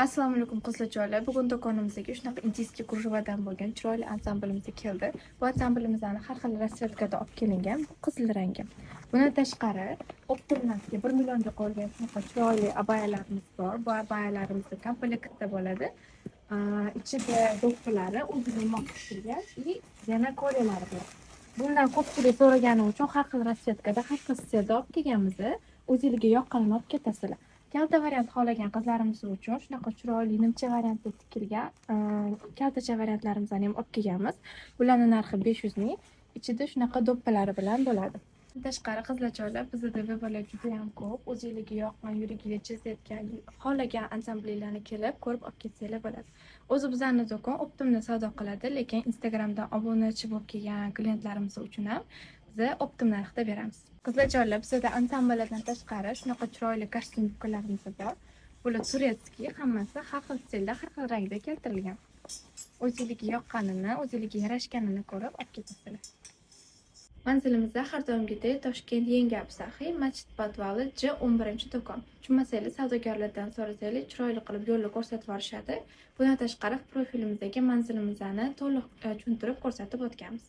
Assalomu alaykum qizlarjoylar. Bugun do'konimizga shunaqa indiyskiy krujavadan bo'lgan chiroyli ansamblimiz keldi. Bu ansamblimizni har xil rasvetkada olib kelingan. Bu qizil rangi. Bundan tashqari, optimlarga 1 millionga qo'yilgan shunaqa chiroyli abayalarimiz bor. Bu abayalarimizni komplektda bo'ladi. Ichida do'ppilari, o'zining mo'qishilgan va yana ko'ylaklar bor. Bundan ko'pchilik so'ragani uchun har xil rasvetkada, har xil stilda olib kelganmiz. O'zingizga yoqqanini olib ketasizlar. Kalta variant xohlagan qizlarimiz uchun shunaqa chiroyli nimcha variantda tikilgan kaltacha variantlarimizni ham olib kelganmiz. Bularning narxi 500 ming. Ichida shunaqa do'ppilari bilan bo'ladi. Tashqari qizlarjoylar, bizda vebalar juda ham ko'p. O'zingizga yoqqan, yuragiga chizayotgan, xohlagan ansambllarni kelib ko'rib olib ketsanglar bo'ladi. O'zi bizning do'kon Optimda savdo qiladi, lekin Instagramdan obunachi bo'lib kelgan klientlarimiz uchun ham biz optim narxda beramiz. Qizlarjoylar, bizda ansambllardan tashqari shunaqa chiroyli kostyum yubkalarimiz bor. Bular turetskiy, hammasi har xil stilda, har xil rangda keltirilgan. O'zingizga yoqqanini, o'zingizga yarashganini ko'rib olib ketasizlar. Manzilimizda har doimgidek Toshkent Yangi Absaxiy Masjid podvali J11-do'kon. Tushunmasangiz savdogarlardan so'rasangiz chiroyli qilib yo'lni ko'rsatib borishadi. Bundan tashqari profilimizdagi manzilimizni to'liq tushuntirib ko'rsatib o'tganmiz.